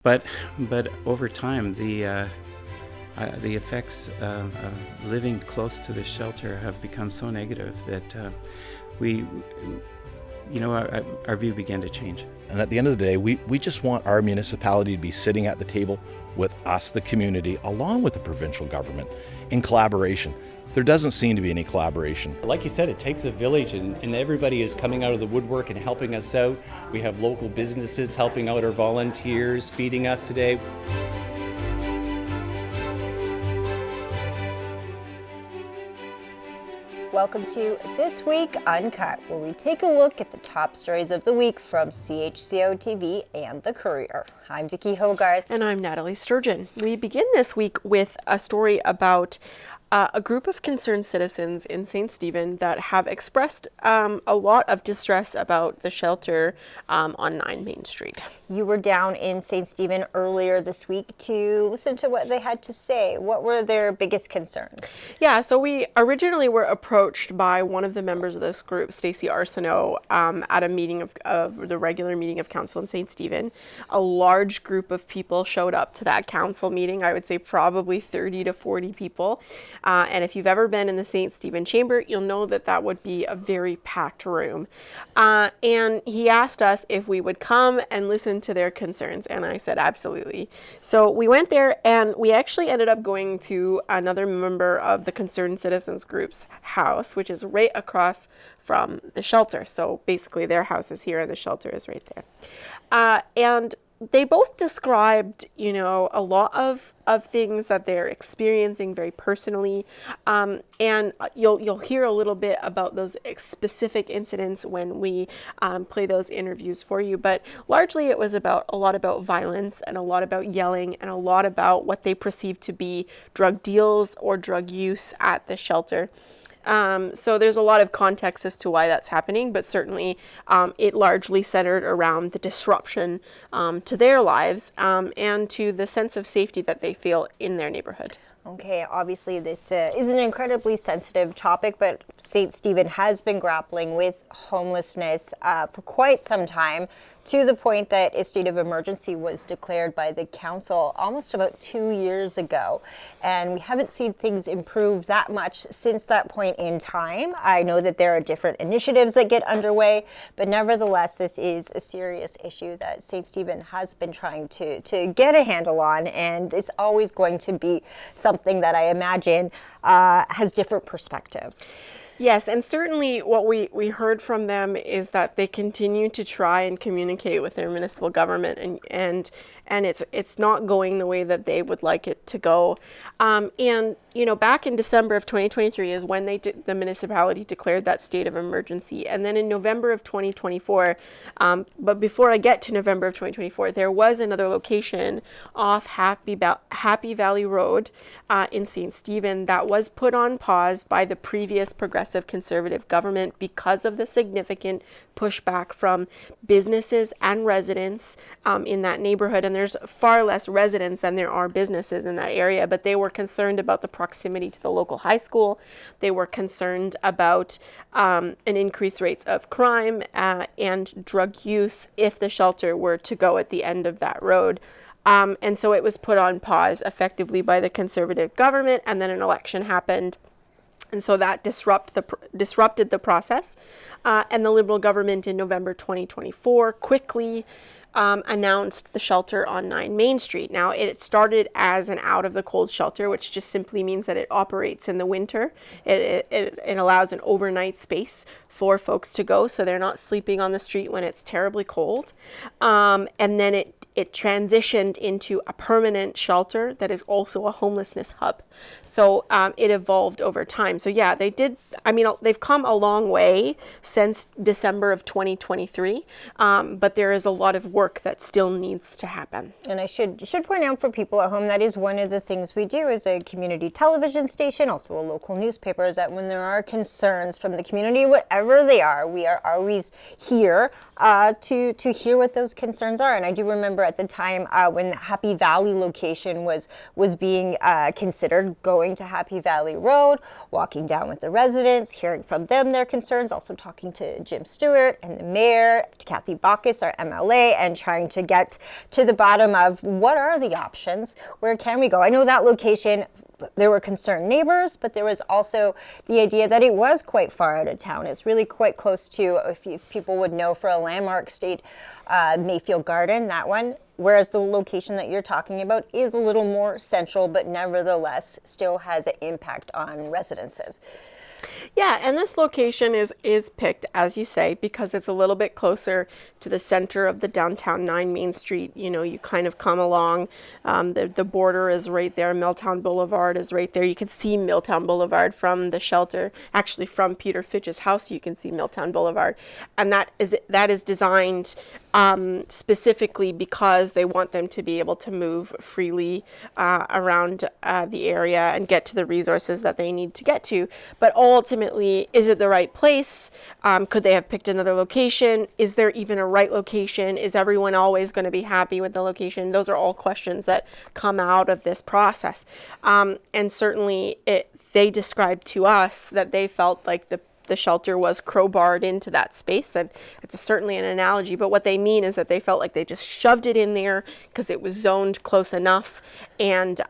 But over time, the effects of living close to the shelter have become so negative that our view began to change. And at the end of the day, we just want our municipality to be sitting at the table with us, the community, along with the provincial government, in collaboration. There doesn't seem to be any collaboration. Like you said, it takes a village, and everybody is coming out of the woodwork and helping us out. We have local businesses helping out our volunteers, feeding us today. Welcome to This Week Uncut, where we take a look at the top stories of the week from CHCO-TV and The Courier. I'm Vicki Hogarth. And I'm Nathalie Sturgeon. We begin this week with a story about a group of concerned citizens in St. Stephen that have expressed a lot of distress about the shelter on 9 Main Street. You were down in St. Stephen earlier this week to listen to what they had to say. What were their biggest concerns? Yeah, so we originally were approached by one of the members of this group, Stacey Arsenault, at a meeting of the regular meeting of council in St. Stephen. A large group of people showed up to that council meeting. I would say probably 30 to 40 people. And if you've ever been in the St. Stephen Chamber, you'll know that that would be a very packed room. And he asked us if we would come and listen to their concerns. And I said, absolutely. So we went there, and we actually ended up going to another member of the Concerned Citizens Group's house, which is right across from the shelter. So basically their house is here and the shelter is right there. And they both described, a lot of things that they're experiencing very personally. And you'll hear a little bit about those specific incidents when we play those interviews for you. But largely it was a lot about violence and a lot about yelling and a lot about what they perceive to be drug deals or drug use at the shelter. So there's a lot of context as to why that's happening, but certainly it largely centered around the disruption to their lives and to the sense of safety that they feel in their neighborhood. Okay, obviously this is an incredibly sensitive topic, but St. Stephen has been grappling with homelessness for quite some time, to the point that a state of emergency was declared by the council almost about 2 years ago. And we haven't seen things improve that much since that point in time. I know that there are different initiatives that get underway, but nevertheless, this is a serious issue that St. Stephen has been trying to get a handle on, and it's always going to be something that I imagine has different perspectives. Yes, and certainly what we heard from them is that they continue to try and communicate with their municipal government, and it's not going the way that they would like it to go. And back in December of 2023 is when the municipality declared that state of emergency, and then in November of 2024. But before I get to November of 2024, there was another location off Happy Valley Road in St. Stephen that was put on pause by the previous Progressive Conservative government because of the significant pushback from businesses and residents in that neighborhood. And there's far less residents than there are businesses in that area, but they were concerned about the proximity to the local high school. They were concerned about an increased rates of crime and drug use if the shelter were to go at the end of that road. And so it was put on pause effectively by the Conservative government, and then an election happened. And so that disrupted the process. And the Liberal government in November 2024 quickly announced the shelter on 9 Main Street. Now, it started as an out-of-the-cold shelter, which just simply means that it operates in the winter. It allows an overnight space for folks to go, so they're not sleeping on the street when it's terribly cold. And then it transitioned into a permanent shelter that is also a homelessness hub. So it evolved over time. So yeah, they've come a long way since December of 2023, but there is a lot of work that still needs to happen. And I should point out for people at home, that is one of the things we do as a community television station, also a local newspaper, is that when there are concerns from the community, whatever they are, we are always here to hear what those concerns are. And I do remember at the time when the Happy Valley location was being considered, going to Happy Valley Road, walking down with the residents, hearing from them their concerns, also talking to Jim Stewart and the mayor, Kathy Baucus, our MLA, and trying to get to the bottom of what are the options, where can we go. I know that location, there were concerned neighbors, but there was also the idea that it was quite far out of town. It's really quite close to, if people would know, for a landmark state, Mayfield Garden, that one. Whereas the location that you're talking about is a little more central, but nevertheless still has an impact on residences. Yeah, and this location is picked, as you say, because it's a little bit closer to the center of the downtown 9 Main Street. You know, you kind of come along, the border is right there, Milltown Boulevard is right there. You can see Milltown Boulevard from the shelter. Actually, from Peter Fitch's house, you can see Milltown Boulevard. And that is designed specifically because they want them to be able to move freely around the area and get to the resources that they need to get to. But ultimately, is it the right place? Could they have picked another location? Is there even a right location? Is everyone always going to be happy with the location? Those are all questions that come out of this process. And certainly they described to us that they felt like the shelter was crowbarred into that space, and it's certainly an analogy, but what they mean is that they felt like they just shoved it in there because it was zoned close enough, and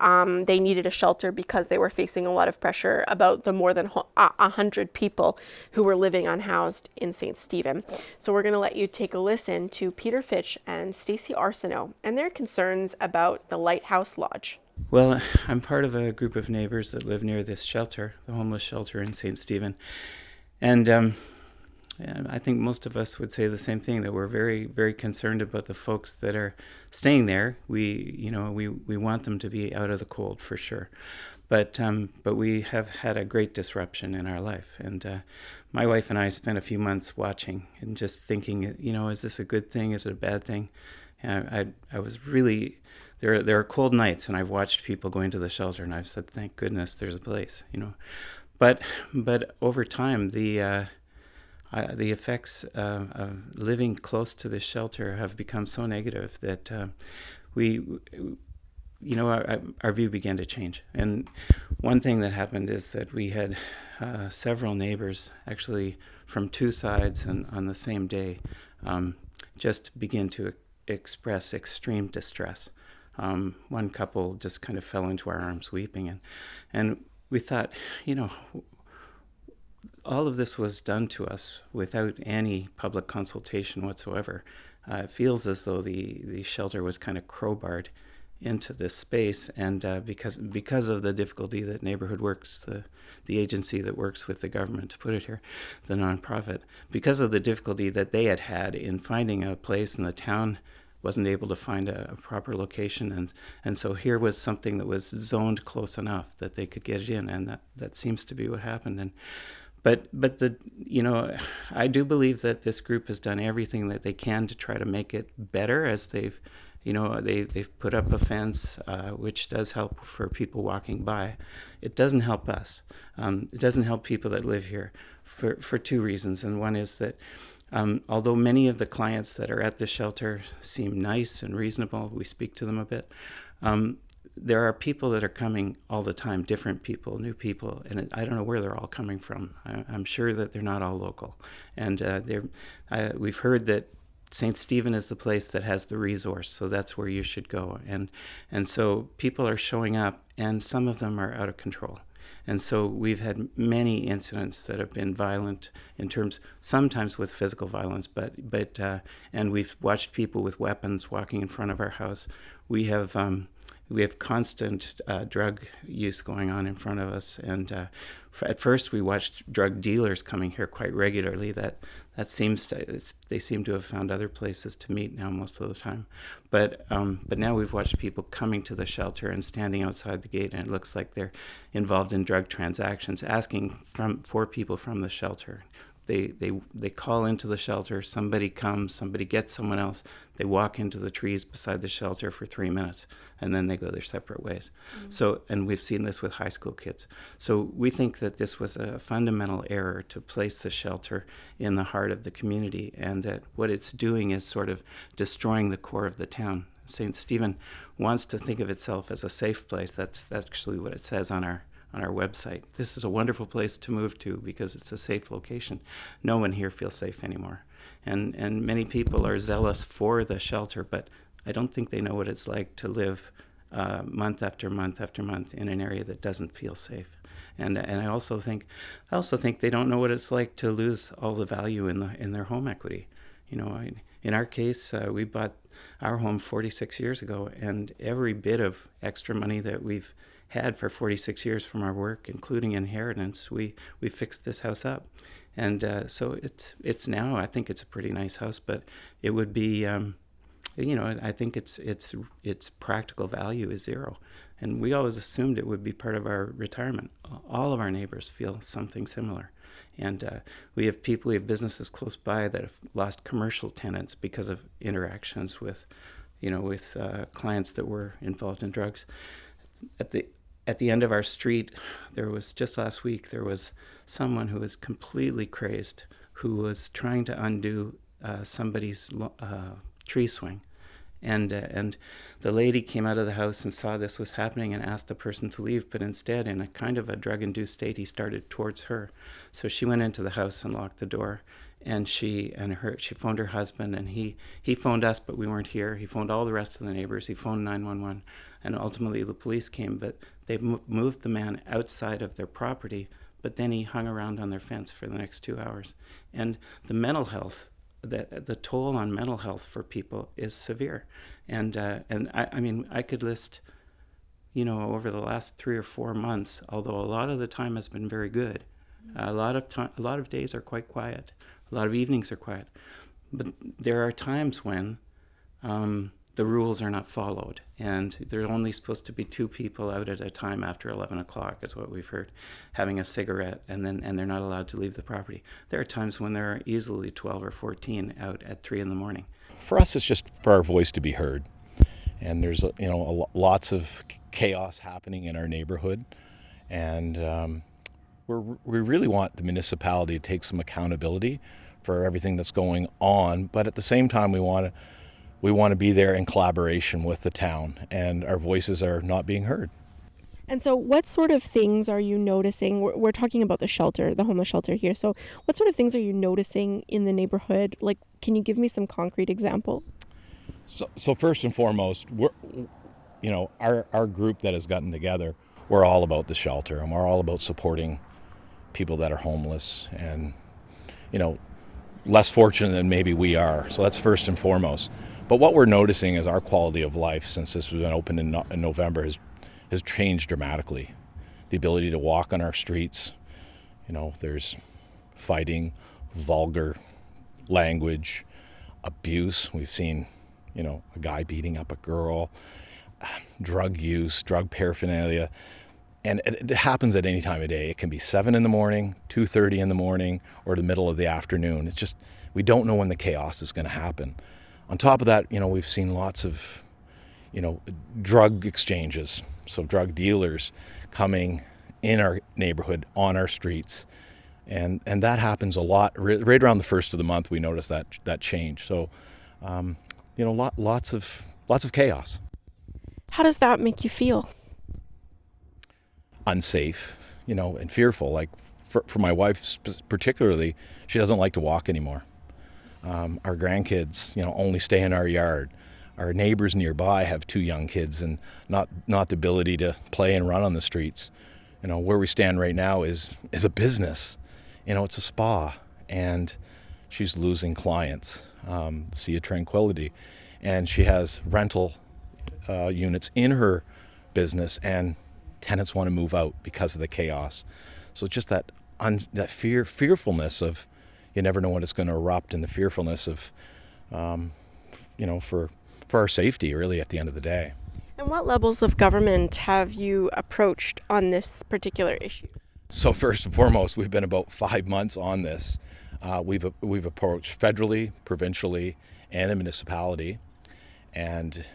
they needed a shelter because they were facing a lot of pressure about the more than 100 people who were living unhoused in St. Stephen. So we're going to let you take a listen to Peter Fitch and Stacey Arsenault and their concerns about the Lighthouse Lodge. Well, I'm part of a group of neighbors that live near this shelter, the homeless shelter in St. Stephen. And I think most of us would say the same thing, that we're very, very concerned about the folks that are staying there. We want them to be out of the cold for sure. But we have had a great disruption in our life. And my wife and I spent a few months watching and just thinking, is this a good thing? Is it a bad thing? I was really, there are cold nights, and I've watched people go into the shelter, and I've said, thank goodness there's a place, But over time, the effects of living close to this shelter have become so negative that our view began to change. And one thing that happened is that we had several neighbors, actually from two sides and on the same day, just begin to express extreme distress. One couple just kind of fell into our arms weeping, and we thought, all of this was done to us without any public consultation whatsoever. It feels as though the shelter was kind of crowbarred into this space, and because of the difficulty that Neighborhood Works, the agency that works with the government to put it here, the nonprofit, because of the difficulty that they had in finding a place, and the town wasn't able to find a proper location, and so here was something that was zoned close enough that they could get it in, and that seems to be what happened. But I do believe that this group has done everything that they can to try to make it better, as they've put up a fence, which does help for people walking by. It doesn't help us. It doesn't help people that live here for two reasons, and one is that although many of the clients that are at the shelter seem nice and reasonable, we speak to them a bit, there are people that are coming all the time, different people, new people, and I don't know where they're all coming from. I'm sure that they're not all local. And we've heard that St. Stephen is the place that has the resource, so that's where you should go. And so people are showing up, and some of them are out of control. And so we've had many incidents that have been violent in terms, sometimes with physical violence, but and we've watched people with weapons walking in front of our house. We have constant drug use going on in front of us, and at first we watched drug dealers coming here quite regularly. They seem to have found other places to meet now most of the time, but now we've watched people coming to the shelter and standing outside the gate, and it looks like they're involved in drug transactions, asking for people from the shelter. They call into the shelter, somebody comes, somebody gets someone else, they walk into the trees beside the shelter for 3 minutes, and then they go their separate ways. Mm-hmm. So, and we've seen this with high school kids. So we think that this was a fundamental error to place the shelter in the heart of the community, and that what it's doing is sort of destroying the core of the town. St. Stephen wants to think of itself as a safe place. That's actually what it says on our website. This is a wonderful place to move to because it's a safe location. No one here feels safe anymore. And many people are zealous for the shelter, but I don't think they know what it's like to live month after month after month in an area that doesn't feel safe. And I also think they don't know what it's like to lose all the value in their home equity. In our case, we bought our home 46 years ago, and every bit of extra money that we've had for 46 years from our work, including inheritance, we fixed this house up. And so it's now, I think it's a pretty nice house, but it would be, I think its practical value is zero. And we always assumed it would be part of our retirement. All of our neighbors feel something similar. And we have businesses close by that have lost commercial tenants because of interactions with clients that were involved in drugs. At the end of our street, just last week, there was someone who was completely crazed, who was trying to undo somebody's tree swing. And the lady came out of the house and saw this was happening and asked the person to leave, but instead, in a kind of a drug-induced state, he started towards her. So she went into the house and locked the door, and she phoned her husband, and he phoned us, but we weren't here. He phoned all the rest of the neighbors. He phoned 911, and ultimately the police came, but they moved the man outside of their property, but then he hung around on their fence for the next 2 hours. And the mental health, the toll on mental health for people is severe. And I could list, over the last 3 or 4 months, although a lot of the time has been very good, a lot of days are quite quiet, a lot of evenings are quiet, but there are times when the rules are not followed, and there are only supposed to be 2 people out at a time after 11 o'clock, is what we've heard, having a cigarette, and they're not allowed to leave the property. There are times when there are easily 12 or 14 out at 3 in the morning. For us, it's just for our voice to be heard. And there's lots of chaos happening in our neighborhood, and we really want the municipality to take some accountability for everything that's going on, but at the same time, we want to be there in collaboration with the town, and our voices are not being heard. And so what sort of things are you noticing? We're talking about the shelter, the homeless shelter here. So what sort of things are you noticing in the neighborhood? Like, can you give me some concrete examples? So first and foremost, our group that has gotten together, we're all about the shelter, and we're all about supporting people that are homeless and, less fortunate than maybe we are. So that's first and foremost. But what we're noticing is our quality of life since this has been opened in November has changed dramatically. The ability to walk on our streets, there's fighting, vulgar language, abuse. We've seen, a guy beating up a girl, drug use, drug paraphernalia. And it happens at any time of day. It can be 7 in the morning, 2:30 in the morning, or the middle of the afternoon. It's just, we don't know when the chaos is going to happen. On top of that, we've seen lots of, drug exchanges. So drug dealers coming in our neighborhood, on our streets. And that happens a lot. Right around the first of the month, we notice that change. So, lots of chaos. How does that make you feel? Unsafe, and fearful. Like for my wife particularly, she doesn't like to walk anymore. Our grandkids, only stay in our yard. Our neighbors nearby have 2 young kids and not the ability to play and run on the streets. Where we stand right now is a business. It's a spa, and she's losing clients. Sea of Tranquility, and she has rental units in her business, and tenants want to move out because of the chaos. So just that fearfulness of, you never know when it's going to erupt, and the fearfulness of, for our safety, really, at the end of the day. And what levels of government have you approached on this particular issue? So first and foremost, we've been about 5 months on this. We've approached federally, provincially, and the municipality, and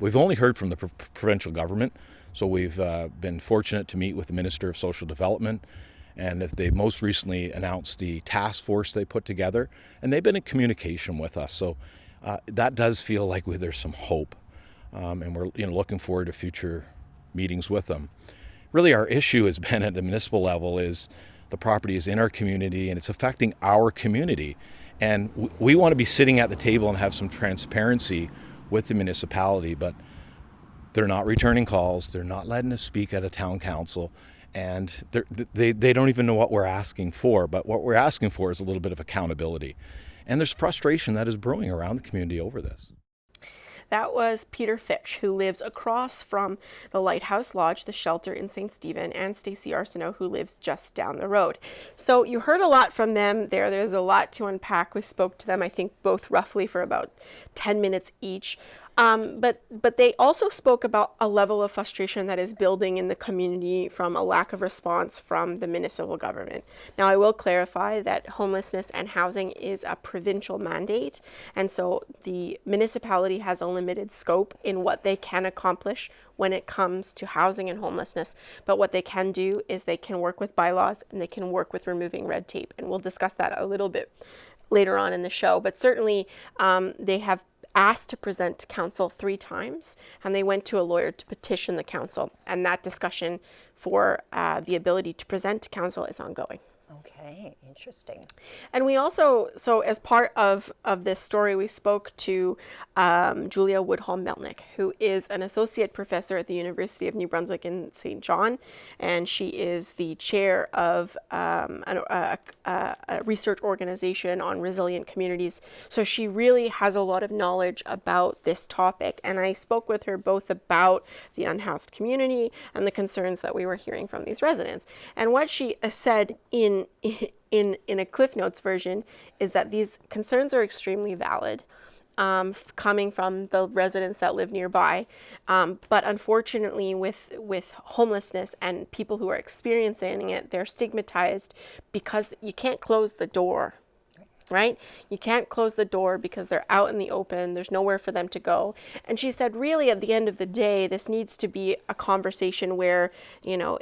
we've only heard from the provincial government. So we've been fortunate to meet with the Minister of Social Development, and they most recently announced the task force they put together, and they've been in communication with us. So that does feel like there's some hope. and we're looking forward to future meetings with them. Really, our issue has been at the municipal level is the property is in our community and it's affecting our community. And we want to be sitting at the table and have some transparency with the municipality, but they're not returning calls. They're not letting us speak at a town council. And they don't even know what we're asking for. But what we're asking for is a little bit of accountability. And there's frustration that is brewing around the community over this. That was Peter Fitch, who lives across from the Lighthouse Lodge, the shelter in St. Stephen, and Stacey Arsenault, who lives just down the road. So you heard a lot from them there. There's a lot to unpack. We spoke to them, I think, both roughly for about 10 minutes each. But they also spoke about a level of frustration that is building in the community from a lack of response from the municipal government. Now, I will clarify that homelessness and housing is a provincial mandate, and so the municipality has a limited scope in what they can accomplish when it comes to housing and homelessness. But what they can do is they can work with bylaws and they can work with removing red tape, and we'll discuss that a little bit later on in the show. But certainly they have asked to present to council 3 times, and they went to a lawyer to petition the council, and that discussion for the ability to present to council is ongoing. Okay, interesting. And we also, so as part of this story, we spoke to Julia Woodhull-Melnick, who is an associate professor at the University of New Brunswick in St. John, and she is the chair of a research organization on resilient communities. So she really has a lot of knowledge about this topic, and I spoke with her both about the unhoused community and the concerns that we were hearing from these residents. And what she said in a Cliff Notes version is that these concerns are extremely valid, coming from the residents that live nearby. But unfortunately, with homelessness and people who are experiencing it, they're stigmatized because you can't close the door. Right? You can't close the door because they're out in the open. There's nowhere for them to go. And she said, really, at the end of the day, this needs to be a conversation where,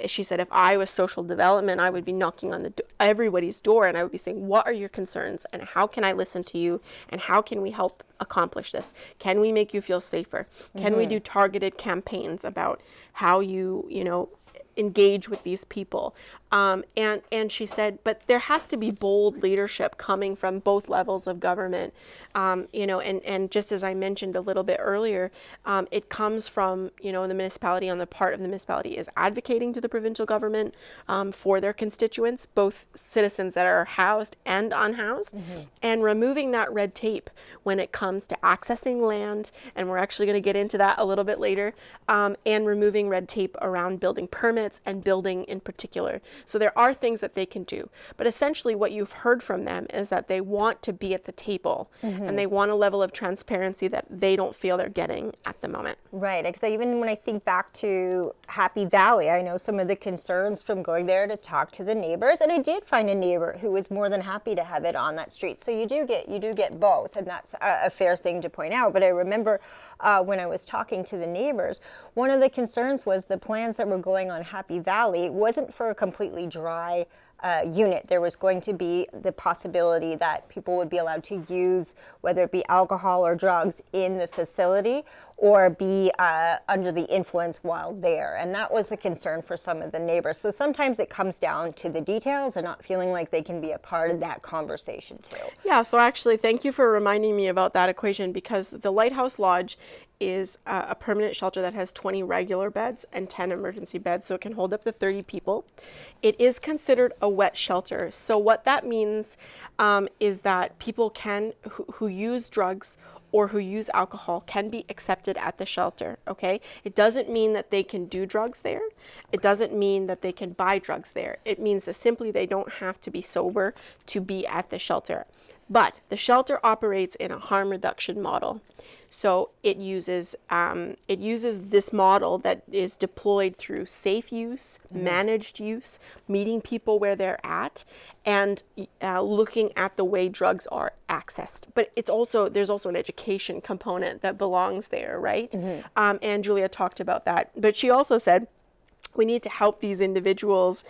she said, if I was social development, I would be knocking on everybody's door and I would be saying, what are your concerns and how can I listen to you and how can we help accomplish this? Can we make you feel safer? Can we do targeted campaigns about how you engage with these people? And she said, but there has to be bold leadership coming from both levels of government. And just as I mentioned a little bit earlier, it comes from, the municipality, on the part of the municipality is advocating to the provincial government for their constituents, both citizens that are housed and unhoused, and removing that red tape when it comes to accessing land. And we're actually going to get into that a little bit later, and removing red tape around building permits and building in particular. So there are things that they can do. But essentially what you've heard from them is that they want to be at the table and they want a level of transparency that they don't feel they're getting at the moment. Right, because even when I think back to Happy Valley, I know some of the concerns from going there to talk to the neighbors, and I did find a neighbor who was more than happy to have it on that street. So you do get both, and that's a fair thing to point out. But I remember when I was talking to the neighbors, one of the concerns was the plans that were going on Happy Valley wasn't for a completely dry unit. There was going to be the possibility that people would be allowed to use, whether it be alcohol or drugs, in the facility or be under the influence while there. And that was a concern for some of the neighbors. So sometimes it comes down to the details and not feeling like they can be a part of that conversation too. Yeah, so actually, thank you for reminding me about that equation, because the Lighthouse Lodge is a permanent shelter that has 20 regular beds and 10 emergency beds, so it can hold up to 30 people. It is considered a wet shelter. So what that means is that people who use drugs or who use alcohol can be accepted at the shelter, okay? It doesn't mean that they can do drugs there. It doesn't mean that they can buy drugs there. It means that simply they don't have to be sober to be at the shelter. But the shelter operates in a harm reduction model. So it uses this model that is deployed through safe use, managed use, meeting people where they're at, and looking at the way drugs are accessed. But there's also an education component that belongs there, right? And Julia talked about that. But she also said, we need to help these individuals,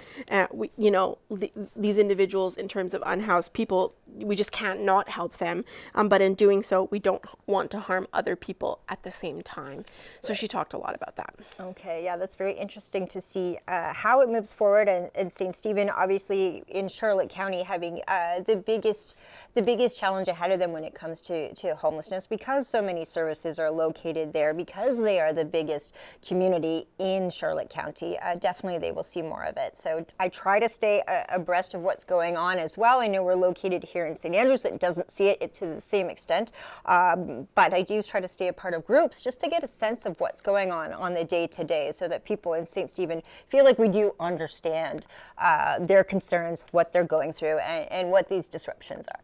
these individuals in terms of unhoused people. We just can't not help them. But in doing so, we don't want to harm other people at the same time. So she talked a lot about that. Okay, yeah, that's very interesting to see how it moves forward. And St. Stephen, obviously, in Charlotte County, having the biggest challenge ahead of them when it comes to homelessness, because so many services are located there, because they are the biggest community in Charlotte County. Definitely they will see more of it. So I try to stay abreast of what's going on as well. I know we're located here in St. Andrews that doesn't see it to the same extent, but I do try to stay a part of groups just to get a sense of what's going on the day-to-day, so that people in St. Stephen feel like we do understand their concerns, what they're going through, and what these disruptions are.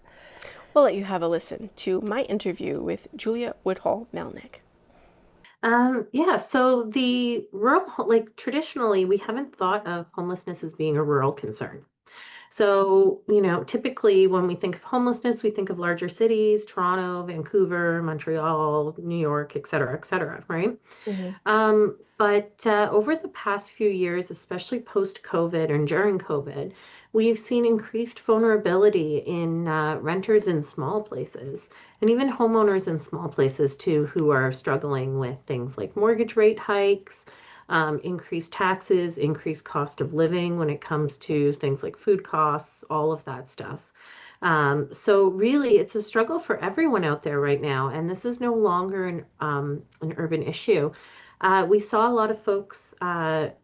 We'll let you have a listen to my interview with Julia Woodhull-Melnick. Yeah, so the rural, like traditionally, we haven't thought of homelessness as being a rural concern. So, typically when we think of homelessness, we think of larger cities, Toronto, Vancouver, Montreal, New York, et cetera, right? Mm-hmm. But over the past few years, especially post-COVID and during COVID, we've seen increased vulnerability in renters in small places, and even homeowners in small places too, who are struggling with things like mortgage rate hikes, increased taxes, increased cost of living when it comes to things like food costs, all of that stuff. So really, it's a struggle for everyone out there right now, and this is no longer an urban issue. We saw a lot of folks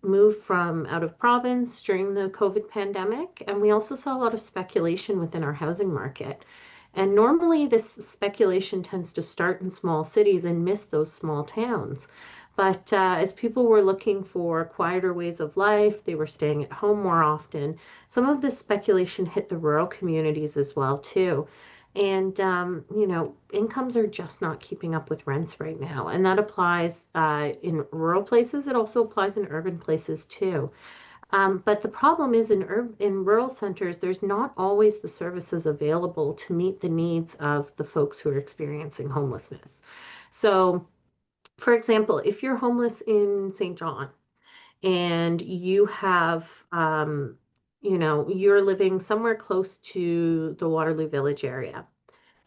move from out of province during the COVID pandemic, and we also saw a lot of speculation within our housing market. And normally this speculation tends to start in small cities and miss those small towns. But as people were looking for quieter ways of life, they were staying at home more often. Some of this speculation hit the rural communities as well, too. And, incomes are just not keeping up with rents right now. And that applies in rural places. It also applies in urban places, too. But the problem is in rural centers, there's not always the services available to meet the needs of the folks who are experiencing homelessness. So, for example, if you're homeless in St. John and you have, you're living somewhere close to the Waterloo Village area,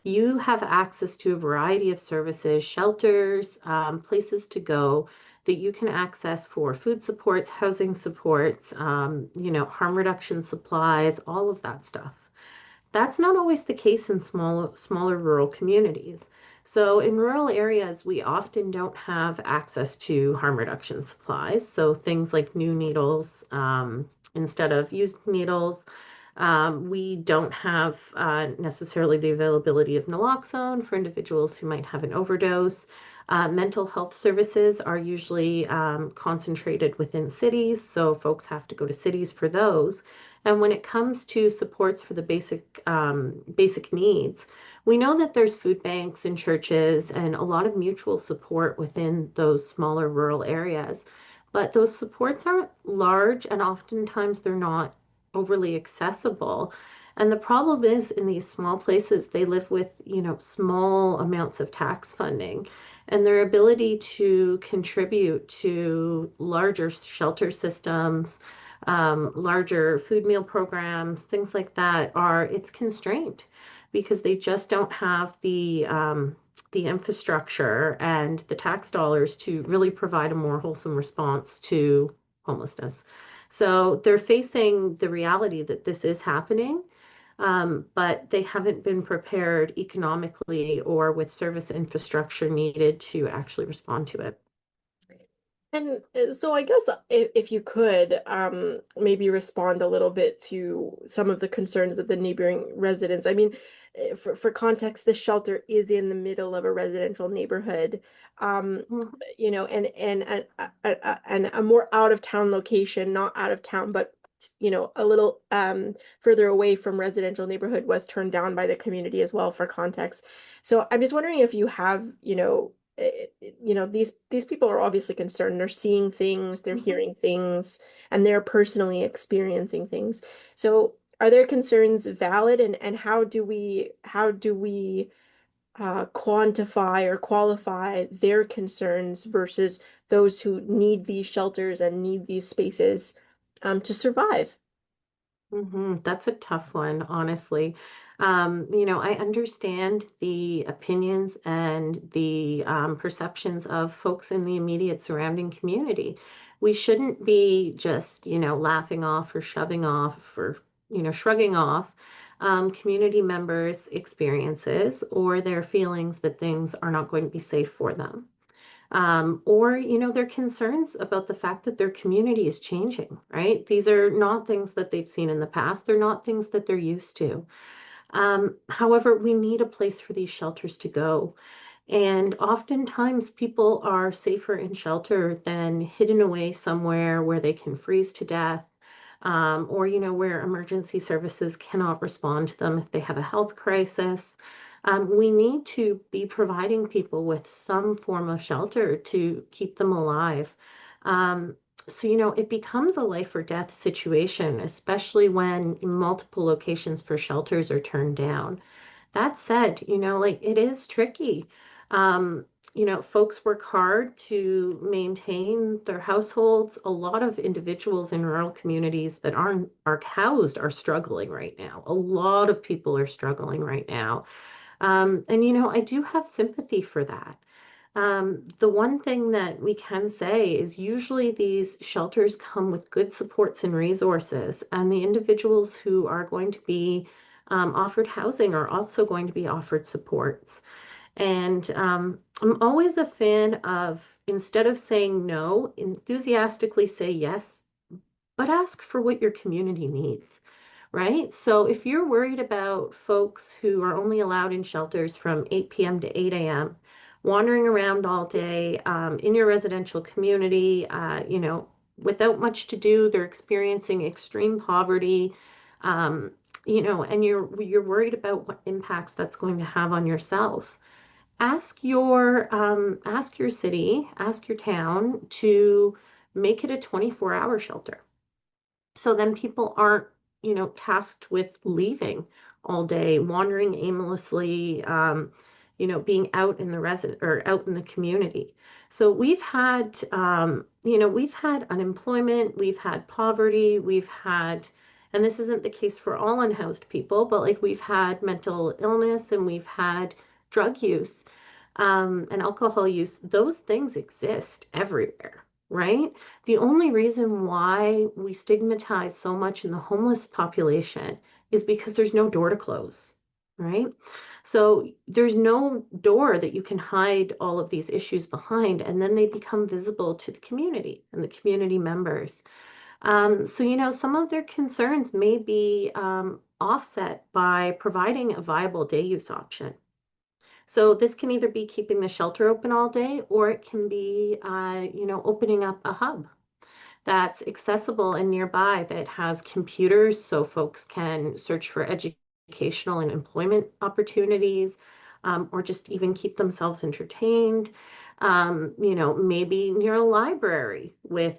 you have access to a variety of services, shelters, places to go that you can access for food supports, housing supports, harm reduction supplies, all of that stuff. That's not always the case in smaller rural communities. So in rural areas, we often don't have access to harm reduction supplies. So things like new needles instead of used needles. We don't have necessarily the availability of naloxone for individuals who might have an overdose. Mental health services are usually concentrated within cities, so folks have to go to cities for those. And when it comes to supports for the basic needs, we know that there's food banks and churches and a lot of mutual support within those smaller rural areas. But those supports aren't large, and oftentimes they're not overly accessible. And the problem is in these small places, they live with, small amounts of tax funding, and their ability to contribute to larger shelter systems, larger food meal programs, things like that it's constrained because they just don't have the infrastructure and the tax dollars to really provide a more wholesome response to homelessness. So they're facing the reality that this is happening, but they haven't been prepared economically or with service infrastructure needed to actually respond to it. And so I guess if you could maybe respond a little bit to some of the concerns of the neighboring residents. I mean, for context, this shelter is in the middle of a residential neighborhood, and a more out of town location, not out of town, but a little further away from residential neighborhood, was turned down by the community as well, for context. So I'm just wondering if you have, these people are obviously concerned. They're seeing things, they're hearing things, and they're personally experiencing things. So are their concerns valid, and how do we quantify or qualify their concerns versus those who need these shelters and need these spaces to survive. That's a tough one, honestly. I understand the opinions and the perceptions of folks in the immediate surrounding community. We shouldn't be just, laughing off or shoving off or, shrugging off community members' experiences or their feelings that things are not going to be safe for them. Or their concerns about the fact that their community is changing, right? These are not things that they've seen in the past. They're not things that they're used to. However, we need a place for these shelters to go. And oftentimes people are safer in shelter than hidden away somewhere where they can freeze to death, or, where emergency services cannot respond to them if they have a health crisis. We need to be providing people with some form of shelter to keep them alive. So, it becomes a life or death situation, especially when multiple locations for shelters are turned down. That said, it is tricky. Um, Folks work hard to maintain their households. A lot of individuals in rural communities that are housed are struggling right now. A lot of people are struggling right now. And I do have sympathy for that. The one thing that we can say is usually these shelters come with good supports and resources, and the individuals who are going to be offered housing are also going to be offered supports. And I'm always a fan of, instead of saying no, enthusiastically say yes, but ask for what your community needs, right? So if you're worried about folks who are only allowed in shelters from 8 p.m. to 8 a.m., wandering around all day in your residential community, without much to do, they're experiencing extreme poverty, um, and you're worried about what impacts that's going to have on yourself. Ask your city, ask your town to make it a 24-hour shelter. So then people aren't, tasked with leaving all day, wandering aimlessly, being out in the resident or out in the community. So we've had unemployment, we've had poverty, and this isn't the case for all unhoused people, but like we've had mental illness and we've had drug use, and alcohol use. Those things exist everywhere, right? The only reason why we stigmatize so much in the homeless population is because there's no door to close, right? So there's no door that you can hide all of these issues behind, and then they become visible to the community and the community members. So, some of their concerns may be offset by providing a viable day use option. So this can either be keeping the shelter open all day, or it can be, opening up a hub that's accessible and nearby that has computers so folks can search for educational and employment opportunities, or just even keep themselves entertained. Maybe near a library with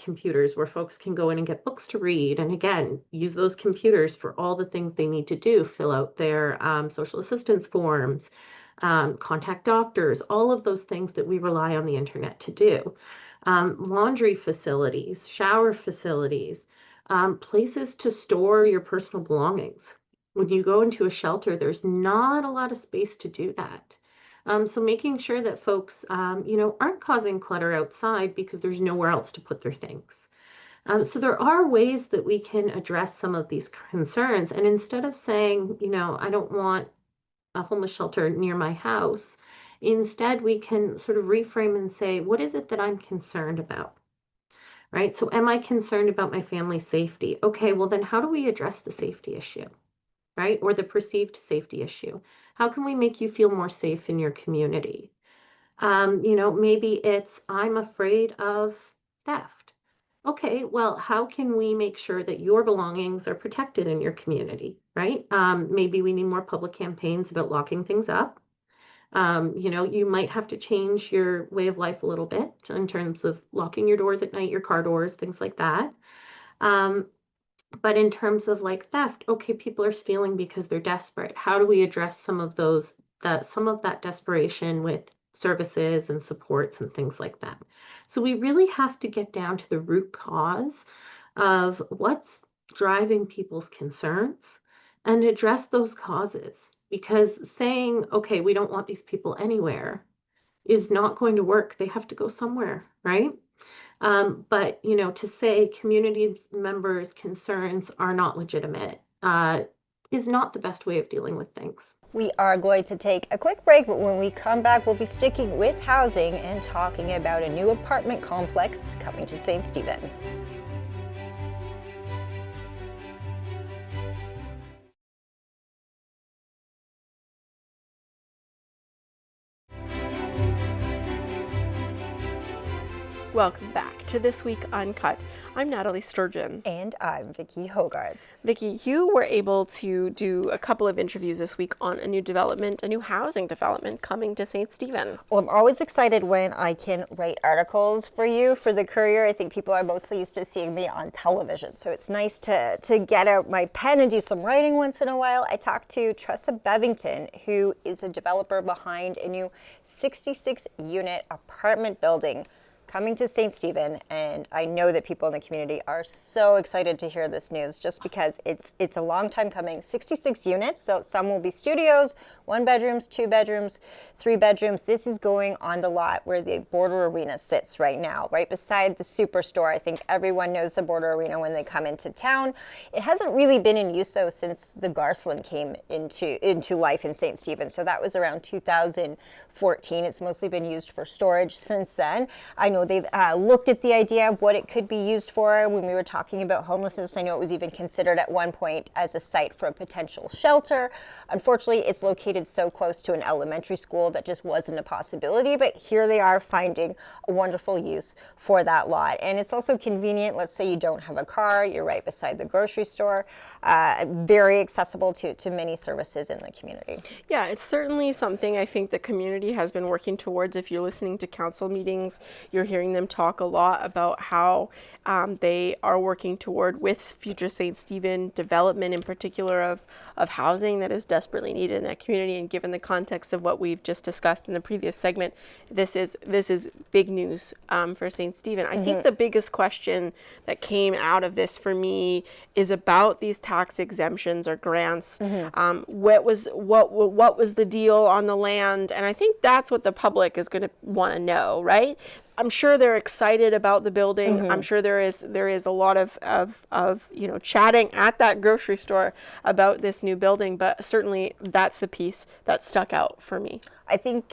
computers where folks can go in and get books to read. And again, use those computers for all the things they need to do, fill out their social assistance forms, contact doctors, all of those things that we rely on the internet to do. Laundry facilities, shower facilities, places to store your personal belongings. When you go into a shelter, there's not a lot of space to do that. So making sure that folks, aren't causing clutter outside because there's nowhere else to put their things. So there are ways that we can address some of these concerns. And instead of saying, I don't want a homeless shelter near my house, instead we can sort of reframe and say, what is it that I'm concerned about? Right? So am I concerned about my family's safety? Okay, well then how do we address the safety issue? Right? Or the perceived safety issue? How can we make you feel more safe in your community? Maybe it's, I'm afraid of theft. Okay, well, how can we make sure that your belongings are protected in your community, right? Maybe we need more public campaigns about locking things up. You might have to change your way of life a little bit in terms of locking your doors at night, your car doors, things like that. But in terms of like theft, okay, people are stealing because they're desperate. How do we address some of that desperation with services and supports and things like that. So we really have to get down to the root cause of what's driving people's concerns and address those causes. Because saying, okay, we don't want these people anywhere is not going to work. They have to go somewhere, right? But, to say community members' concerns are not legitimate is not the best way of dealing with things. We are going to take a quick break, but when we come back, we'll be sticking with housing and talking about a new apartment complex coming to St. Stephen. Welcome back to This Week Uncut. I'm Nathalie Sturgeon. And I'm Vicki Hogarth. Vicki, you were able to do a couple of interviews this week on a new development, a new housing development coming to St. Stephen. Well, I'm always excited when I can write articles for you, for The Courier. I think people are mostly used to seeing me on television, so it's nice to get out my pen and do some writing once in a while. I talked to Tressa Bevington, who is a developer behind a new 66-unit apartment building coming to St. Stephen, and I know that people in the community are so excited to hear this news just because it's a long time coming. 66 units, so some will be studios, 1 bedrooms, 2 bedrooms, 3 bedrooms. This is going on the lot where the Border Arena sits right now, right beside the Superstore. I think everyone knows the Border Arena when they come into town. It hasn't really been in use though since the Garceland came into life in St. Stephen, so that was around 2014. It's mostly been used for storage since then. I know they've looked at the idea of what it could be used for. When we were talking about homelessness, I know it was even considered at one point as a site for a potential shelter. Unfortunately, it's located so close to an elementary school that just wasn't a possibility, but here they are finding a wonderful use for that lot. And it's also convenient. Let's say you don't have a car, you're right beside the grocery store. Very accessible to many services in the community. Yeah, it's certainly something I think the community has been working towards. If you're listening to council meetings, you're hearing them talk a lot about how they are working toward, with future St. Stephen development in particular, of housing that is desperately needed in that community. And given the context of what we've just discussed in the previous segment, this is big news for St. Stephen. I think the biggest question that came out of this for me is about these tax exemptions or grants. What was the deal on the land? And I think that's what the public is going to want to know, right? I'm sure they're excited about the building. I'm sure there is a lot of chatting at that grocery store about this new building, but certainly that's the piece that stuck out for me. I think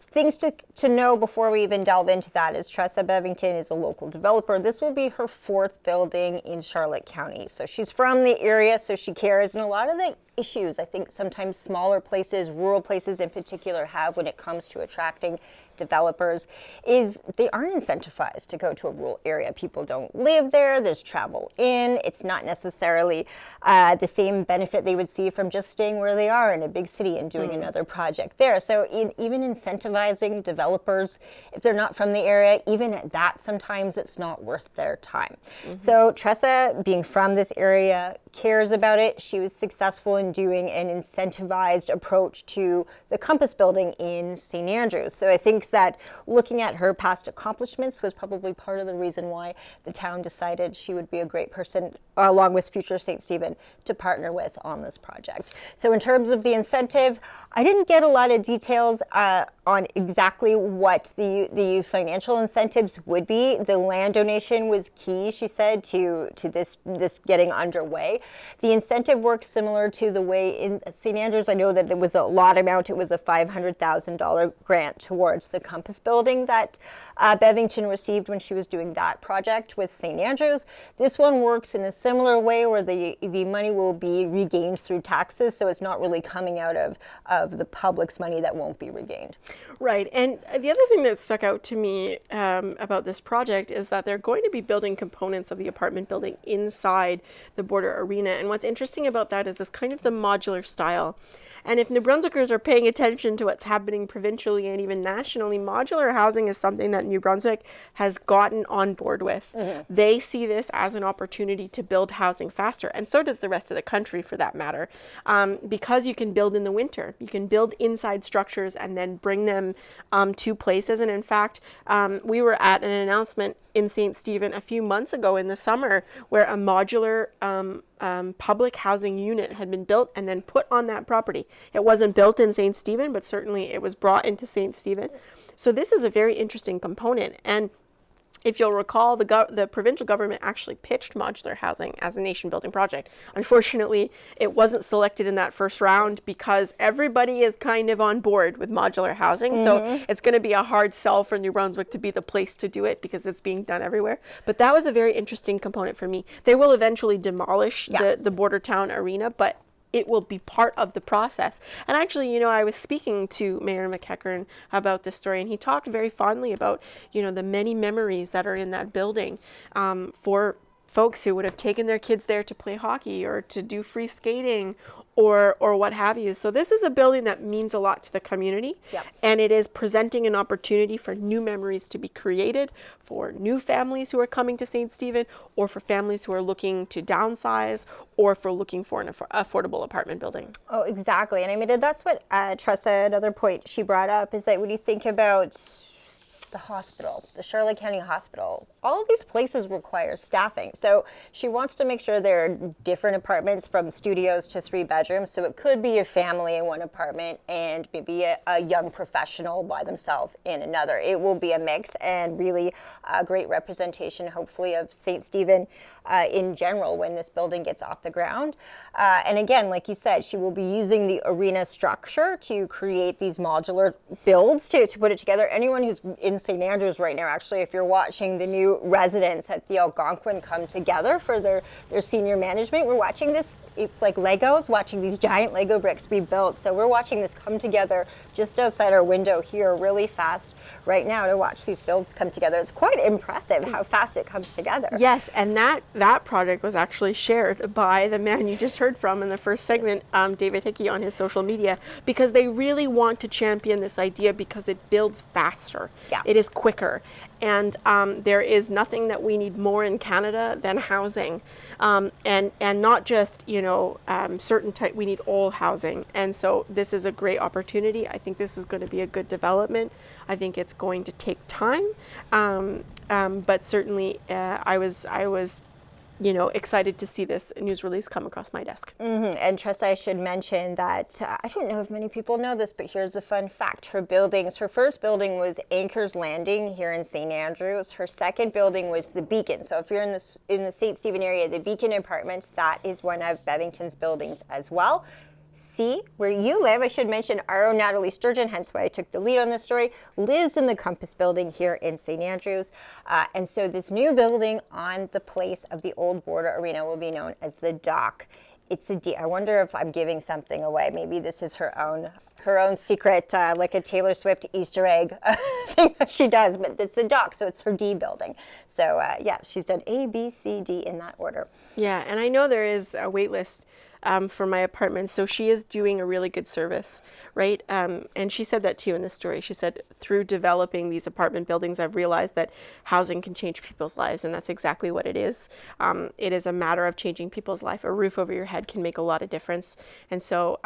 things to know before we even delve into that is Tressa Bevington is a local developer. This will be her 4th building in Charlotte County. So she's from the area, so she cares. And a lot of the issues I think sometimes smaller places, rural places in particular, have when it comes to attracting developers is they aren't incentivized to go to a rural area. People don't live there. There's travel in. It's not necessarily the same benefit they would see from just staying where they are in a big city and doing another project there. So even incentivizing developers, if they're not from the area, even at that, sometimes it's not worth their time. So Tressa, being from this area, cares about it. She was successful in doing an incentivized approach to the Compass building in St. Andrews. So I think that looking at her past accomplishments was probably part of the reason why the town decided she would be a great person, along with future St. Stephen, to partner with on this project. So in terms of the incentive, I didn't get a lot of details on exactly what the financial incentives would be. The land donation was key, she said, to this getting underway. The incentive works similar to the way in St. Andrews. I know that it was a lot amount. It was a $500,000 grant towards the Compass building that Bevington received when she was doing that project with St. Andrews. This one works in a similar way where the money will be regained through taxes, so it's not really coming out of the public's money that won't be regained. Right, and the other thing that stuck out to me about this project is that they're going to be building components of the apartment building inside the Border Arena. And what's interesting about that is this kind of the modular style. And if New Brunswickers are paying attention to what's happening provincially and even nationally, modular housing is something that New Brunswick has gotten on board with. They see this as an opportunity to build housing faster, and so does the rest of the country for that matter, because you can build in the winter. You can build inside structures and then bring them to places. And in fact, we were at an announcement in St. Stephen a few months ago in the summer where a modular public housing unit had been built and then put on that property. It wasn't built in St. Stephen, but certainly it was brought into St. Stephen. So this is a very interesting component. And if you'll recall, the provincial government actually pitched modular housing as a nation-building project. Unfortunately, it wasn't selected in that first round because everybody is kind of on board with modular housing. So it's going to be a hard sell for New Brunswick to be the place to do it because it's being done everywhere. But that was a very interesting component for me. They will eventually demolish the border town arena, but it will be part of the process. And actually, you know, I was speaking to Mayor McEachern about this story, and he talked very fondly about, you know, the many memories that are in that building for folks who would have taken their kids there to play hockey or to do free skating or what have you. So this is a building that means a lot to the community, and it is presenting an opportunity for new memories to be created for new families who are coming to St. Stephen, or for families who are looking to downsize, or for looking for an affordable apartment building. Oh, exactly. And I mean, that's what Tressa, another point she brought up, is that when you think about the hospital, the Charlotte County Hospital, all of these places require staffing. So she wants to make sure there are different apartments from studios to 3 bedrooms. So it could be a family in one apartment and maybe a young professional by themselves in another. It will be a mix and really a great representation, hopefully, of St. Stephen in general when this building gets off the ground. And again, like you said, she will be using the arena structure to create these modular builds to put it together. Anyone who's in St. Andrews right now, actually, if you're watching the new residents at the Algonquin come together for their senior management, we're watching this. It's like Legos, watching these giant Lego bricks be built. So we're watching this come together just outside our window here really fast right now to watch these builds come together. It's quite impressive how fast it comes together. Yes, and that project was actually shared by the man you just heard from in the first segment, David Hickey, on his social media, because they really want to champion this idea because it builds faster. It is quicker. And there is nothing that we need more in Canada than housing, and not just, you know, certain type. We need all housing, and so this is a great opportunity. I think this is going to be a good development. I think it's going to take time, but certainly I was you know, excited to see this news release come across my desk. And Tressa, I should mention that, I don't know if many people know this, but here's a fun fact. Her buildings, her first building was Anchor's Landing here in St. Andrews. Her second building was the Beacon. So if you're in the St. Stephen area, the Beacon Apartments, that is one of Bevington's buildings as well. See, where you live, I should mention, our own Nathalie Sturgeon, hence why I took the lead on this story, lives in the Compass building here in St. Andrews. And so this new building on the place of the old border arena will be known as the Dock. It's I wonder if I'm giving something away. Maybe this is her own secret, like a Taylor Swift Easter egg thing that she does, but it's a Dock, so it's her D building. So yeah, she's done A, B, C, D in that order. Yeah, and I know there is a wait list for my apartment. So she is doing a really good service, right? And she said that too in the story. She said, through developing these apartment buildings, I've realized that housing can change people's lives, and that's exactly what it is. It is a matter of changing people's life. A roof over your head can make a lot of difference. And so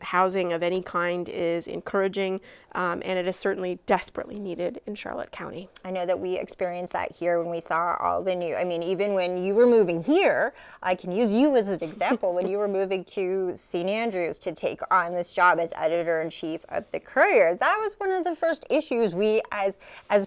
housing of any kind is encouraging, and it is certainly desperately needed in Charlotte County. I know that we experienced that here when we saw all the new, I mean, even when you were moving here, I can use you as an example, when you were moving to St. Andrews to take on this job as editor-in-chief of The Courier, that was one of the first issues we as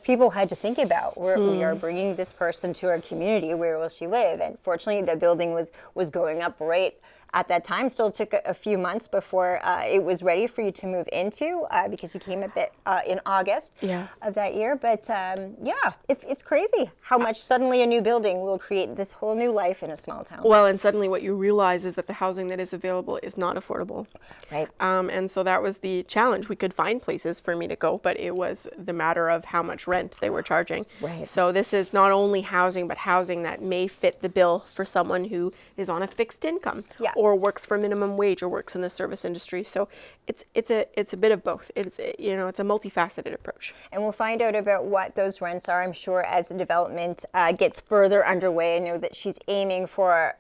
people had to think about. We are bringing this person to our community. Where will she live? And fortunately, the building was going up right at that time. Still took a few months before it was ready for you to move into, because you came a bit in August of that year. But yeah, it's crazy how much suddenly a new building will create this whole new life in a small town. Well, and suddenly what you realize is that the housing that is available is not affordable. Right. And so that was the challenge. We could find places for me to go, but it was the matter of how much rent they were charging. Right. So this is not only housing, but housing that may fit the bill for someone who is on a fixed income. Yeah. or works for minimum wage or works in the service industry. So it's a bit of both. It's it's a multifaceted approach. And we'll find out about what those rents are, I'm sure, as the development gets further underway. I know that she's aiming for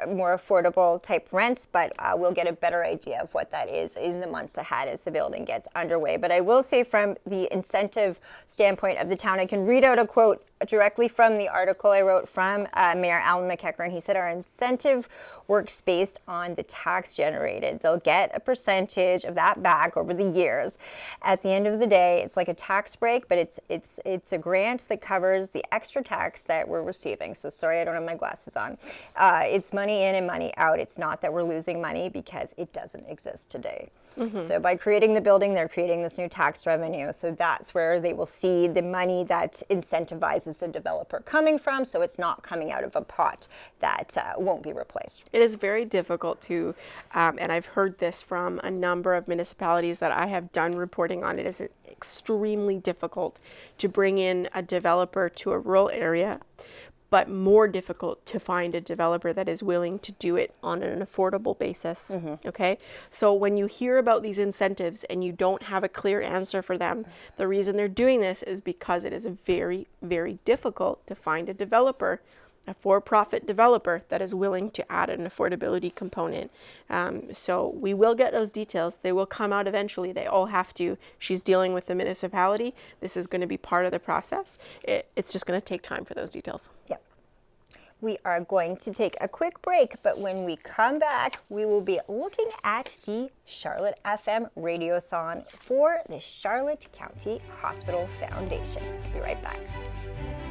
more affordable type rents, but we'll get a better idea of what that is in the months ahead as the building gets underway. But I will say, from the incentive standpoint of the town, I can read out a quote directly from the article I wrote from Mayor Alan McEachern. He said, "Our incentive works based on the tax generated. They'll get a percentage of that back over the years. At the end of the day, it's like a tax break, but it's a grant that covers the extra tax that we're receiving." So sorry, I don't have my glasses on. It's money in and money out. It's not that we're losing money because it doesn't exist today. So by creating the building, they're creating this new tax revenue. So that's where they will see the money that incentivizes the developer coming from. So it's not coming out of a pot that won't be replaced. It is very difficult to, and I've heard this from a number of municipalities that I have done reporting on, it is extremely difficult to bring in a developer to a rural area, but more difficult to find a developer that is willing to do it on an affordable basis. Okay, so when you hear about these incentives and you don't have a clear answer for them, the reason they're doing this is because it is very, very difficult to find a developer, a for-profit developer, that is willing to add an affordability component. So we will get those details. They will come out eventually. They all have to. She's dealing with the municipality. This is going to be part of the process. It's just going to take time for those details. Yep. We are going to take a quick break, but when we come back, we will be looking at the Charlotte FM Radiothon for the Charlotte County Hospital Foundation. Be right back.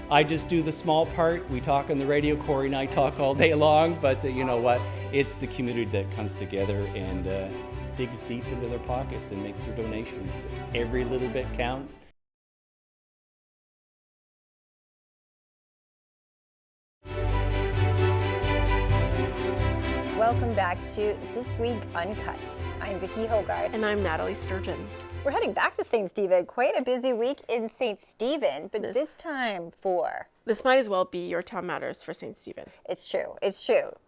I just do the small part. We talk on the radio. Corey and I talk all day long, but you know what? It's the community that comes together and digs deep into their pockets and makes their donations. Every little bit counts. Welcome back to This Week Uncut. I'm Vicki Hogarth. And I'm Nathalie Sturgeon. We're heading back to St. Stephen. Quite a busy week in St. Stephen, but this time for... This might as well be Your Town Matters for St. Stephen. It's true.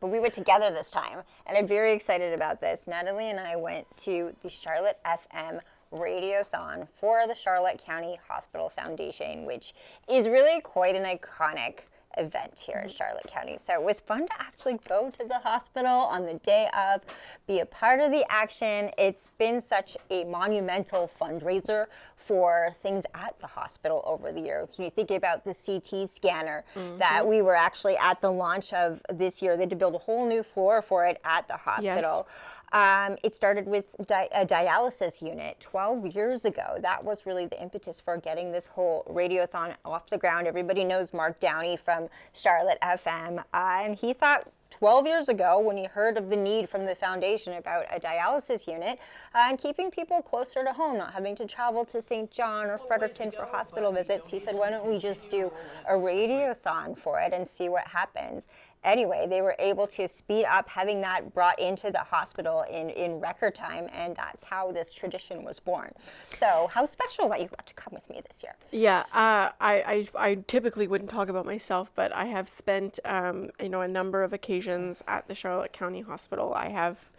But we were together this time, and I'm very excited about this. Nathalie and I went to the Charlotte FM Radiothon for the Charlotte County Hospital Foundation, which is really quite an iconic event here in Charlotte County. So it was fun to actually go to the hospital on the day of, be a part of the action. It's been such a monumental fundraiser for things at the hospital over the years. When you think about the CT scanner that we were actually at the launch of this year, they had to build a whole new floor for it at the hospital. Yes. It started with a dialysis unit 12 years ago. That was really the impetus for getting this whole radiothon off the ground. Everybody knows Mark Downey from Charlotte FM, and he thought 12 years ago, when he heard of the need from the foundation about a dialysis unit and keeping people closer to home, not having to travel to St. John or Fredericton for hospital visits, he said, why don't we just do a radiothon for it and see what happens? Anyway, they were able to speed up having that brought into the hospital in record time, and that's how this tradition was born. So how special that you got to come with me this year. Yeah, I typically wouldn't talk about myself, but I have spent a number of occasions at the Charlotte County Hospital. I have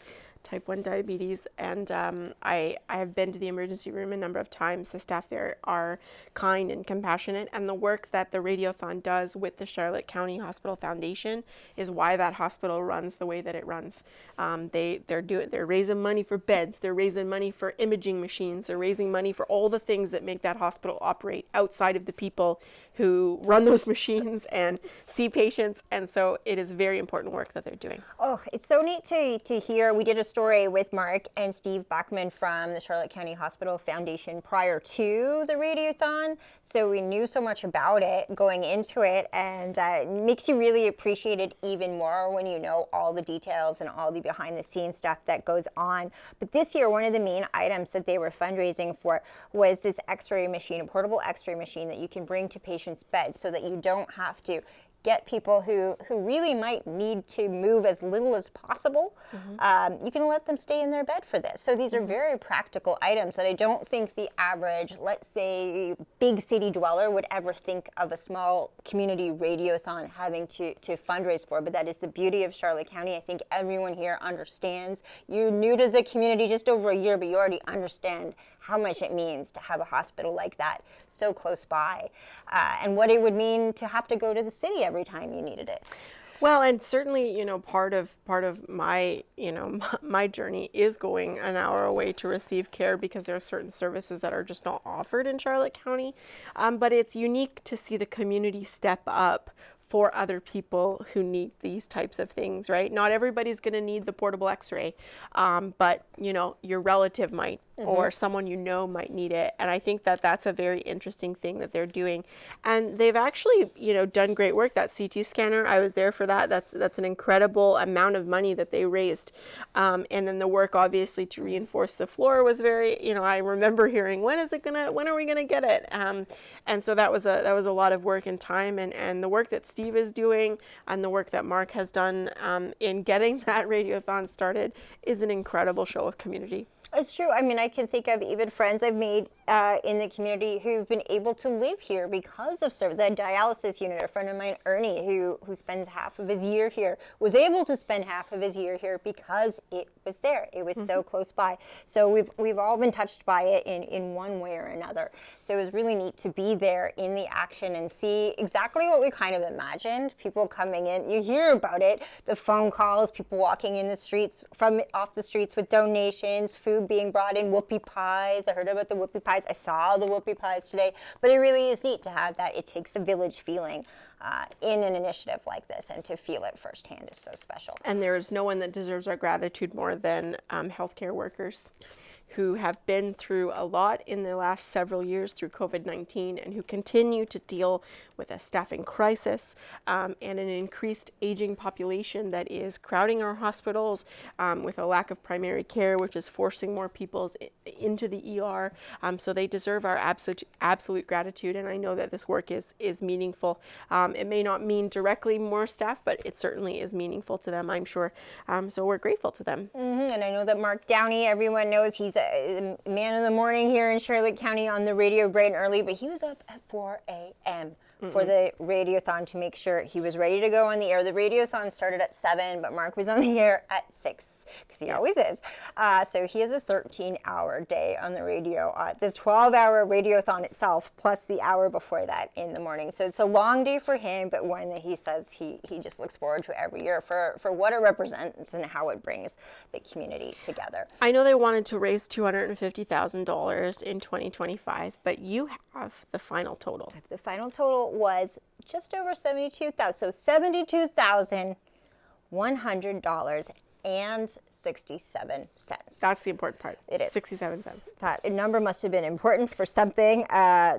type 1 diabetes, and I have been to the emergency room a number of times. The staff there are kind and compassionate, and the work that the Radiothon does with the Charlotte County Hospital Foundation is why that hospital runs the way that it runs. They're raising money for beds, they're raising money for imaging machines, they're raising money for all the things that make that hospital operate outside of the people who run those machines and see patients, and so it is very important work that they're doing. Oh, it's so neat to hear. We did a story with Mark and Steve Bachman from the Charlotte County Hospital Foundation prior to the Radiothon, so we knew so much about it going into it, and it makes you really appreciate it even more when you know all the details and all the behind-the-scenes stuff that goes on. But this year, one of the main items that they were fundraising for was this x-ray machine, a portable x-ray machine that you can bring to patients' beds so that you don't have to get people who really might need to move as little as possible, you can let them stay in their bed for this. So these are very practical items that I don't think the average, let's say, big city dweller would ever think of a small community radiothon having to fundraise for. But that is the beauty of Charlotte County. I think everyone here understands. You're new to the community just over a year, but you already understand how much it means to have a hospital like that so close by, and what it would mean to have to go to the city every time you needed it. Well, and certainly, part of my, my journey is going an hour away to receive care because there are certain services that are just not offered in Charlotte County. But it's unique to see the community step up for other people who need these types of things, right? Not everybody's going to need the portable x-ray, but your relative might, or someone might need it. And I think that that's a very interesting thing that they're doing. And they've actually, done great work. That CT scanner, I was there for that. That's an incredible amount of money that they raised. And then the work, obviously, to reinforce the floor was very, I remember hearing, when are we gonna get it? And so that was a lot of work and time, and the work that Steve is doing and the work that Mark has done in getting that radiothon started is an incredible show of community. It's true. I mean, I can think of even friends I've made in the community who've been able to live here because of the dialysis unit. A friend of mine, Ernie, who spends half of his year here, was able to spend half of his year here because it was there. It was so close by. So we've all been touched by it in one way or another. So it was really neat to be there in the action and see exactly what we kind of imagined. People coming in, you hear about it, the phone calls, people walking in the streets, off the streets with donations, food being brought in, whoopie pies. I heard about the whoopie pies. I saw the whoopie pies today. But it really is neat to have that. It takes a village feeling in an initiative like this, and to feel it firsthand is so special. And there is no one that deserves our gratitude more than healthcare workers, who have been through a lot in the last several years through COVID-19, and who continue to deal with a staffing crisis and an increased aging population that is crowding our hospitals with a lack of primary care, which is forcing more people into the ER. So they deserve our absolute gratitude, and I know that this work is meaningful. It may not mean directly more staff, but it certainly is meaningful to them, I'm sure. So we're grateful to them. And I know that Mark Downey, everyone knows he's a man of the morning here in Charlotte County on the radio bright and early, but he was up at 4 a.m. for the radiothon to make sure he was ready to go on the air. The radiothon started at 7, but Mark was on the air at 6, because he always is. So he has a 13-hour day on the radio. The 12-hour radiothon itself, plus the hour before that in the morning. So it's a long day for him, but one that he says he just looks forward to every year for what it represents and how it brings the community together. I know they wanted to raise $250,000 in 2025, but you have the final total. The final total was just over $72,000. So $72,100.67. That's the important part. It is 67 cents. That number must have been important for something.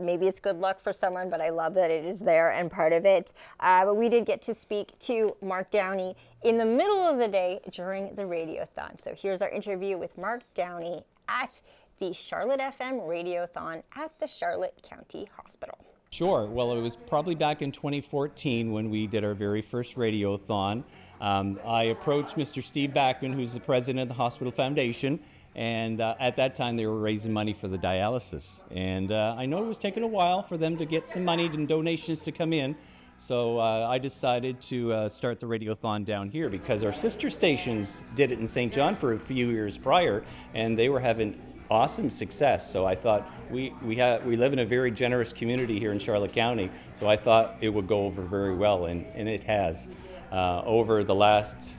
Maybe it's good luck for someone, but I love that it is there and part of it. But we did get to speak to Mark Downey in the middle of the day during the radiothon. So here's our interview with Mark Downey at the Charlotte FM Radiothon at the Charlotte County Hospital. Sure. Well, it was probably back in 2014 when we did our very first radiothon. I approached Mr. Steve Backman, who's the president of the Hospital Foundation, and at that time they were raising money for the dialysis. And I know it was taking a while for them to get some money and donations to come in, so I decided to start the radiothon down here because our sister stations did it in St. John for a few years prior, and they were having awesome success. So I thought we live in a very generous community here in Charlotte County, so I thought it would go over very well, and it has. Over the last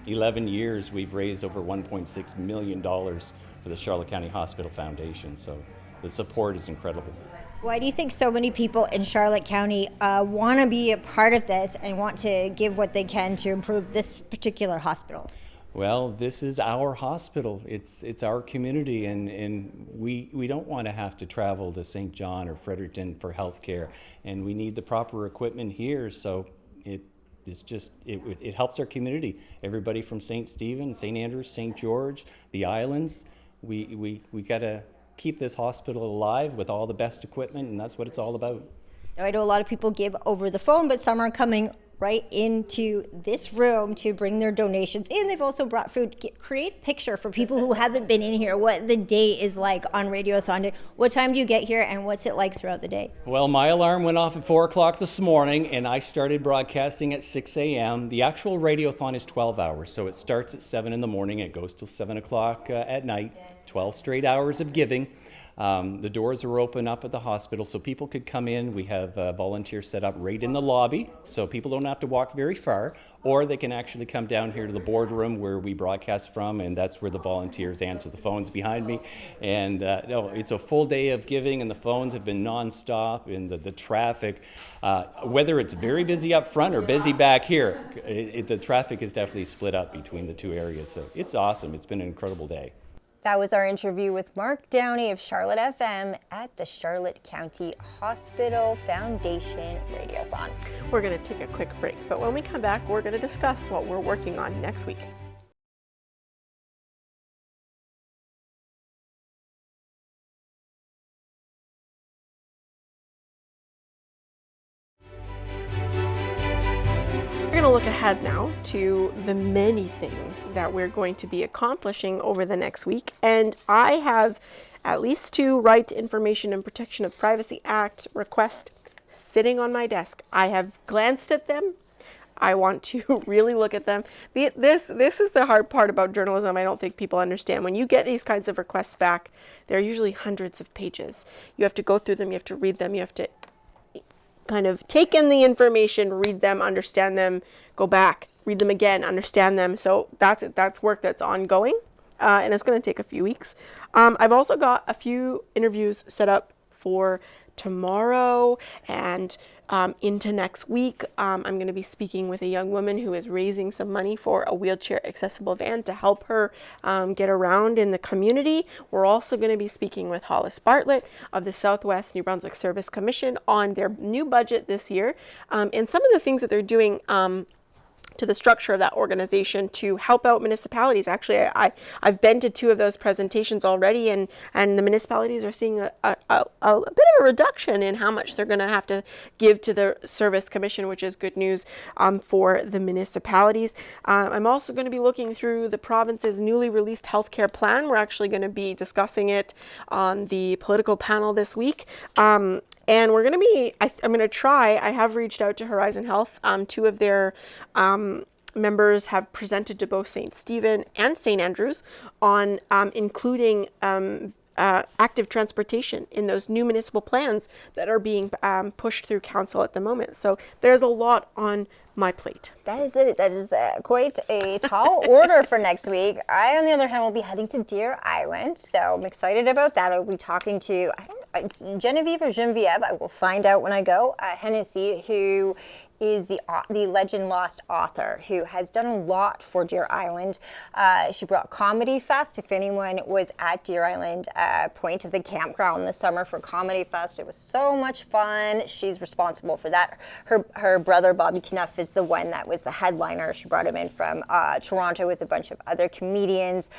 11 years, we've raised over $1.6 million for the Charlotte County Hospital Foundation, so the support is incredible. Why do you think so many people in Charlotte County want to be a part of this and want to give what they can to improve this particular hospital? Well, this is our hospital. It's our community, and we don't want to have to travel to St. John or Fredericton for health care, and we need the proper equipment here, so it helps our community. Everybody from St. Stephen, St. Andrews, St. George, the islands, we got to keep this hospital alive with all the best equipment, and that's what it's all about. Now, I know a lot of people give over the phone, but some are coming right into this room to bring their donations. And they've also brought food. Create a picture for people who haven't been in here, what the day is like on Radiothon Day. What time do you get here and what's it like throughout the day? Well, my alarm went off at 4 o'clock this morning and I started broadcasting at 6 a.m. The actual Radiothon is 12 hours, so it starts at 7 in the morning, it goes till 7 o'clock at night, 12 straight hours of giving. The doors are open up at the hospital so people could come in. We have volunteers set up right in the lobby so people don't have to walk very far, or they can actually come down here to the boardroom where we broadcast from, and that's where the volunteers answer the phones behind me. And no, it's a full day of giving, and the phones have been nonstop, and the traffic, whether it's very busy up front or busy back here, the traffic is definitely split up between the two areas. So it's awesome. It's been an incredible day. That was our interview with Mark Downey of Charlotte FM at the Charlotte County Hospital Foundation Radiothon. We're going to take a quick break, but when we come back, we're going to discuss what we're working on next week. We're going to look ahead now to the many things that we're going to be accomplishing over the next week. And I have at least 2 Right to Information and Protection of Privacy Act requests sitting on my desk. I have glanced at them. I want to really look at them. This is the hard part about journalism. I don't think people understand. When you get these kinds of requests back, they're usually hundreds of pages. You have to go through them. You have to read them. You have to kind of take in the information, read them, understand them, go back, read them again, understand them. So that's work that's ongoing, and it's going to take a few weeks. I've also got a few interviews set up for tomorrow and into next week. I'm going to be speaking with a young woman who is raising some money for a wheelchair accessible van to help her get around in the community. We're also going to be speaking with Hollis Bartlett of the Southwest New Brunswick Service Commission on their new budget this year, and some of the things that they're doing to the structure of that organization to help out municipalities. Actually, I've been to 2 of those presentations already, and the municipalities are seeing a bit of a reduction in how much they're going to have to give to the Service Commission, which is good news for the municipalities. I'm also going to be looking through the province's newly released healthcare plan. We're actually going to be discussing it on the political panel this week. And we're going to be, I'm going to try, I have reached out to Horizon Health. 2 of their members have presented to both St. Stephen and St. Andrews on including active transportation in those new municipal plans that are being pushed through council at the moment. So there's a lot on my plate. That is it. That is quite a tall order for next week. I, on the other hand, will be heading to Deer Island, so I'm excited about that. I'll be talking to, it's Genevieve or Genevieve, I will find out when I go, Hennessy, who is the Legend Lost author who has done a lot for Deer Island. She brought Comedy Fest. If anyone was at Deer Island Point of the campground this summer for Comedy Fest, it was so much fun. She's responsible for that. Her brother Bobby Knuff is the one that was the headliner. She brought him in from Toronto with a bunch of other comedians.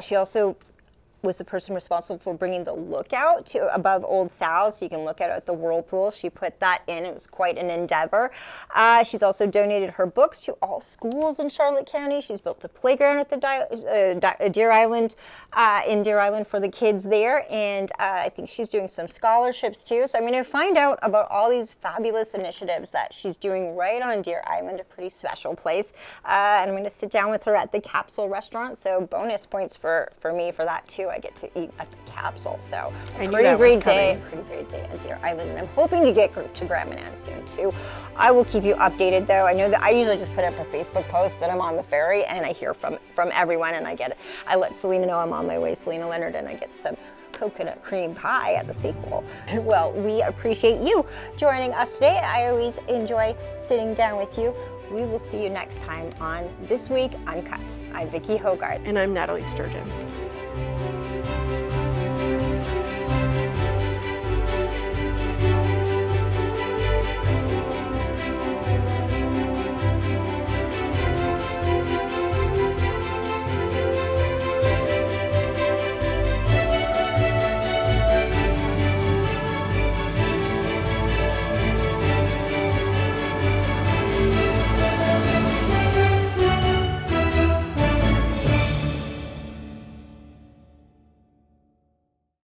She also was the person responsible for bringing the lookout to above Old Sow, so you can look out at the whirlpool. She put that in. It was quite an endeavor. She's also donated her books to all schools in Charlotte County. She's built a playground at the Deer Island, in Deer Island for the kids there, and I think she's doing some scholarships too. So I'm going to find out about all these fabulous initiatives that she's doing right on Deer Island, a pretty special place. And I'm going to sit down with her at the Capsule restaurant, so bonus points for me for that too. I get to eat at the Capsule, so pretty great day at Deer Island, and I'm hoping to get to Grand Manan soon too. I will keep you updated though. I know that I usually just put up a Facebook post that I'm on the ferry, and I hear from everyone, and I let Selena know I'm on my way, Selena Leonard, and I get some coconut cream pie at the sequel. Well, we appreciate you joining us today. I always enjoy sitting down with you. We will see you next time on This Week Uncut. I'm Vicki Hogarth. And I'm Nathalie Sturgeon.